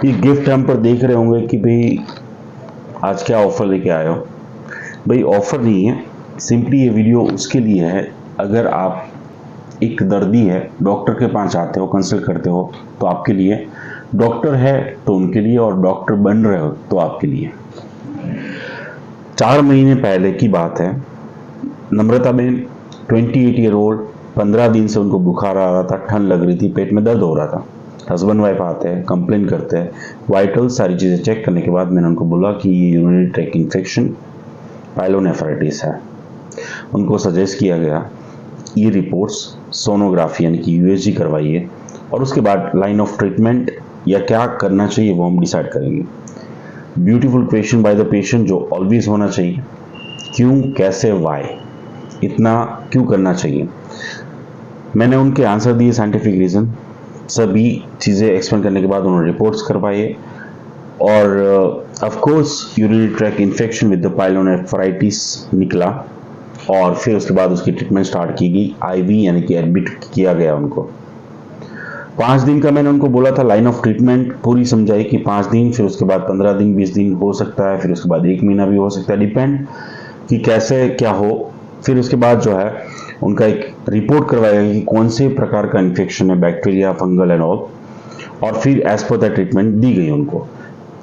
ये गिफ्ट हम पर देख रहे होंगे कि भाई आज क्या ऑफर लेके आए हो। भाई ऑफर नहीं है, सिंपली ये वीडियो उसके लिए है अगर आप एक दर्दी है, डॉक्टर के पास आते हो, कंसल्ट करते हो तो आपके लिए, डॉक्टर है तो उनके लिए, और डॉक्टर बन रहे हो तो आपके लिए। 4 महीने पहले की बात है, नम्रता बेन 28 ईयर ओल्ड, 15 दिन से उनको बुखार आ रहा था, ठंड लग रही थी, पेट में दर्द हो रहा था। हस्बैंड वाइफ आते हैं, कंप्लेन करते हैं, वाइटल सारी चीज़ें चेक करने के बाद मैंने उनको बोला कि ये यूरिनरी ट्रैक इन्फेक्शन पाइलोनेफ्राइटिस है। उनको सजेस्ट किया गया ये रिपोर्ट्स सोनोग्राफी यानी कि यूएसजी करवाइए, और उसके बाद लाइन ऑफ ट्रीटमेंट या क्या करना चाहिए वो हम डिसाइड करेंगे। Beautiful question by the patient जो ऑलवेज होना चाहिए, क्यों, कैसे, वाई, इतना क्यों करना चाहिए। मैंने उनके आंसर दिए, साइंटिफिक रीज़न, सभी चीज़ें एक्सप्लेन करने के बाद उन्होंने रिपोर्ट्स करवाए, और of course urinary track infection with the pyelonephritis निकला, और फिर उसके बाद उसकी ट्रीटमेंट स्टार्ट की गई, आईवी यानी कि एडमिट किया गया उनको। 5 दिन का मैंने उनको बोला था, लाइन ऑफ ट्रीटमेंट पूरी समझाई कि 5 दिन, फिर उसके बाद 15 दिन, 20 दिन हो सकता है, फिर उसके बाद 1 महीना भी हो सकता है, डिपेंड कि कैसे क्या हो। फिर उसके बाद जो है उनका एक रिपोर्ट करवाया कि कौन से प्रकार का इन्फेक्शन है, बैक्टीरिया, फंगल एंड ऑल, और फिर एज पर द ट्रीटमेंट दी गई उनको।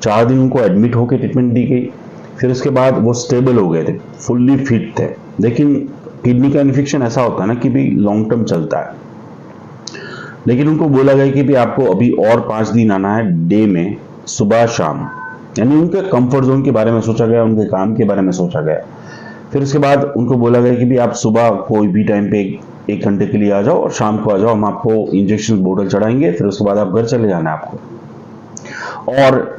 4 दिन उनको एडमिट होकर ट्रीटमेंट दी गई, फिर उसके बाद वो स्टेबल हो गए थे, फुल्ली फिट थे। लेकिन किडनी का इन्फेक्शन ऐसा होता है ना कि भाई लॉन्ग टर्म चलता है, लेकिन उनको बोला गया कि भाई आपको अभी और 5 दिन आना है, डे में सुबह शाम, यानी उनके कंफर्ट जोन के बारे में सोचा गया, उनके काम के बारे में सोचा गया। फिर उसके बाद उनको बोला गया कि भी आप सुबह कोई भी टाइम पे 1 घंटे के लिए आ जाओ और शाम को आ जाओ, हम आपको इंजेक्शन बोतल चढ़ाएंगे, फिर उसके बाद आप घर चले जाना है आपको। और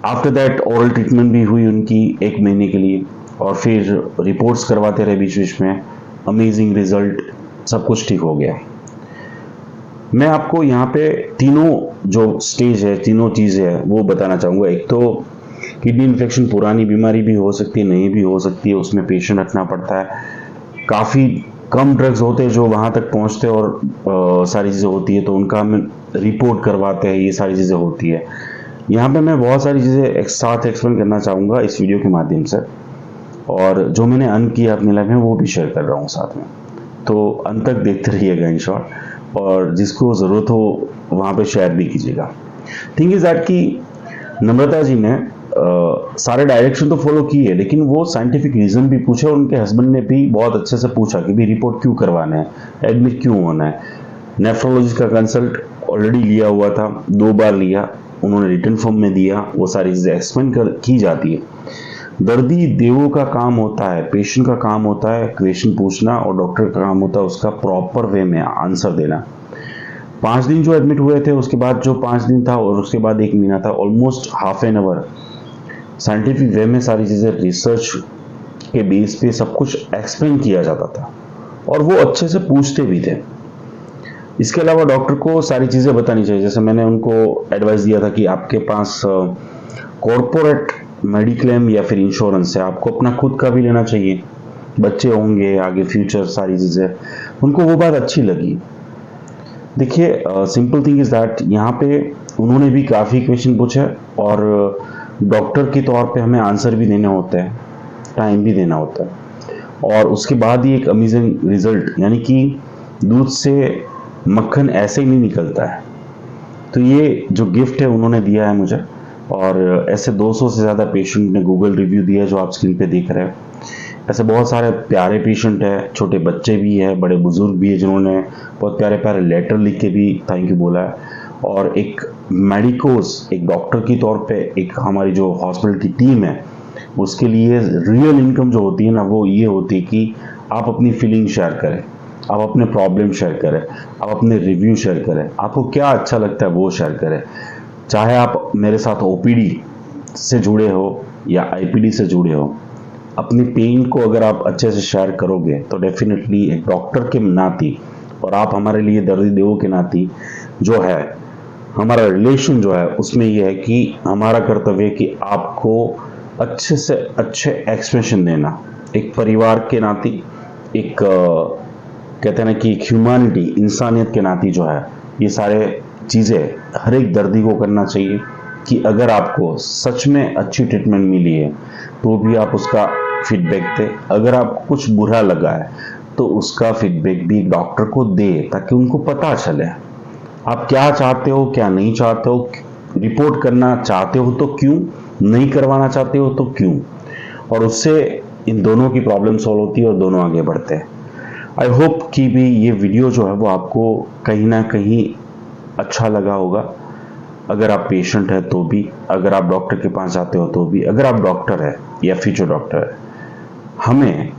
आफ्टर दैट ओरल ट्रीटमेंट भी हुई उनकी 1 महीने के लिए, और फिर रिपोर्ट्स करवाते रहे बीच बीच में, अमेजिंग रिजल्ट, सब कुछ ठीक हो गया। मैं आपको यहाँ पे तीनों जो स्टेज है, तीनों चीज़ें है वो बताना चाहूँगा। एक तो किडनी इन्फेक्शन पुरानी बीमारी भी हो सकती है, नई भी हो सकती है, उसमें पेशेंट रखना पड़ता है। काफ़ी कम ड्रग्स होते हैं जो वहाँ तक पहुँचते हैं, और सारी चीज़ें होती है तो उनका हम रिपोर्ट करवाते हैं, ये सारी चीज़ें होती है। यहाँ पे मैं बहुत सारी चीज़ें एक साथ एक्सप्लेन करना चाहूँगा इस वीडियो के माध्यम से, और जो मैंने अर्न किया अपनी लाइफ में वो भी शेयर कर रहा हूँ साथ में, तो अंत तक देखते रहिएगा इन शॉर्ट, और जिसको ज़रूरत हो वहाँ पे शेयर भी कीजिएगा। थिंग इज़ दैट कि नम्रता जी ने सारे डायरेक्शन तो फॉलो की है, लेकिन वो साइंटिफिक रीज़न भी पूछे, और उनके हस्बैंड ने भी बहुत अच्छे से पूछा कि भी रिपोर्ट क्यों करवाना है, एडमिट क्यों होना है। नेफ्रोलॉजिस्ट का कंसल्ट ऑलरेडी लिया हुआ था, 2 बार लिया, उन्होंने रिटन फॉर्म में दिया, वो सारी चीज़ें एक्सप्लेन की जाती है। दर्दी देवों का काम होता है, पेशेंट का काम होता है क्वेश्चन पूछना, और डॉक्टर का काम होता है उसका प्रॉपर वे में आंसर देना। 5 दिन जो एडमिट हुए थे, उसके बाद जो 5 दिन था, और उसके बाद 1 महीना था, almost half an hour scientific way में सारी चीज़ें रिसर्च के बेस पे सब कुछ एक्सप्लेन किया जाता था, और वो अच्छे से पूछते भी थे। इसके अलावा डॉक्टर को सारी चीज़ें बतानी चाहिए। जैसे मैंने उनको एडवाइस दिया था कि आपके पास कॉरपोरेट मेडिक्लेम या फिर इंश्योरेंस है, आपको अपना खुद का भी लेना चाहिए, बच्चे होंगे आगे, फ्यूचर, सारी चीज़ें, उनको वो बात अच्छी लगी। देखिए सिंपल थिंग इज़ दैट यहाँ पे उन्होंने भी काफ़ी क्वेश्चन पूछे, और डॉक्टर के तौर पे हमें आंसर भी देने होते हैं, टाइम भी देना होता है, और उसके बाद ही एक अमेजिंग रिजल्ट, यानी कि दूध से मक्खन ऐसे ही नहीं निकलता है। तो ये जो गिफ्ट है उन्होंने दिया है मुझे, और ऐसे 200 से ज़्यादा पेशेंट ने गूगल रिव्यू दिया जो आप स्क्रीन पे देख रहे हैं। ऐसे बहुत सारे प्यारे पेशेंट हैं, छोटे बच्चे भी हैं, बड़े बुजुर्ग भी हैं, जिन्होंने बहुत प्यारे प्यारे लेटर लिख के भी थैंक यू बोला है। और एक मेडिकोस, एक डॉक्टर की तौर पे, एक हमारी जो हॉस्पिटल की टीम है, उसके लिए रियल इनकम जो होती है ना, वो ये होती है कि आप अपनी फीलिंग शेयर करें, आप अपने प्रॉब्लम शेयर करें, आप अपने रिव्यू शेयर करें, आपको क्या अच्छा लगता है वो शेयर करें। चाहे आप मेरे साथ ओपीडी से जुड़े हो या आईपीडी से जुड़े हो, अपनी पेन को अगर आप अच्छे से शेयर करोगे तो डेफिनेटली एक डॉक्टर के नाती, और आप हमारे लिए दर्दी देवों के नाती जो है, हमारा रिलेशन जो है, उसमें यह है कि हमारा कर्तव्य है कि आपको अच्छे से अच्छे एक्सप्रेशन देना, एक परिवार के नाती, एक कहते हैं ना कि ह्यूमैनिटी, इंसानियत के नाती जो है, ये सारे चीज़ें हर एक दर्दी को करना चाहिए कि अगर आपको सच में अच्छी ट्रीटमेंट मिली है तो भी आप उसका फीडबैक दें। अगर आपको कुछ बुरा लगा है तो उसका फीडबैक भी डॉक्टर को दे, ताकि उनको पता चले आप क्या चाहते हो क्या नहीं चाहते हो, रिपोर्ट करना चाहते हो तो क्यों, नहीं करवाना चाहते हो तो क्यों, और उससे इन दोनों की प्रॉब्लम सॉल्व होती है और दोनों आगे बढ़ते हैं। आई होप कि भी ये वीडियो जो है वो आपको कहीं ना कहीं अच्छा लगा होगा। अगर आप पेशेंट है तो भी, अगर आप डॉक्टर के पास जाते हो तो भी, अगर आप डॉक्टर है या फ्यूचर डॉक्टर है, हमें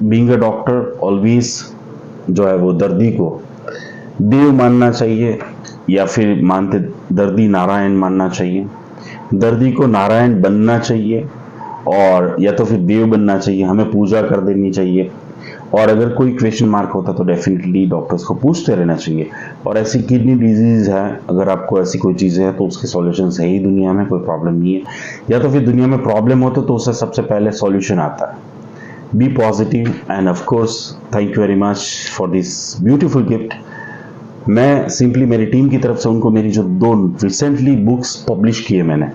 बीइंग अ डॉक्टर ऑलवेज जो है वो दर्दी को देव मानना चाहिए, या फिर मानते दर्दी नारायण मानना चाहिए। दर्दी को नारायण बनना चाहिए और या तो फिर देव बनना चाहिए, हमें पूजा कर देनी चाहिए। और अगर कोई क्वेश्चन मार्क होता तो डेफिनेटली डॉक्टर्स को पूछते रहना चाहिए। और ऐसी किडनी डिजीज है, अगर आपको ऐसी कोई चीज़ है तो उसके सॉल्यूशन है ही दुनिया में, कोई प्रॉब्लम नहीं है। या तो फिर दुनिया में प्रॉब्लम हो तो उससे सबसे पहले सॉल्यूशन आता है। Be positive and of course thank you very much for this beautiful gift. मैं सिंपली मेरी टीम की तरफ से उनको मेरी जो 2 रिसेंटली बुक्स पब्लिश किए मैंने,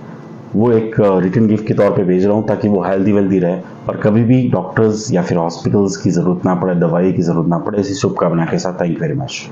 वो एक रिटन गिफ्ट के तौर पे भेज रहा हूँ, ताकि वो हेल्दी वेल्दी रहे और कभी भी डॉक्टर्स या फिर हॉस्पिटल्स की ज़रूरत ना पड़े, दवाई की ज़रूरत ना पड़े। इसी शुभकामना के साथ थैंक यू वेरी मच।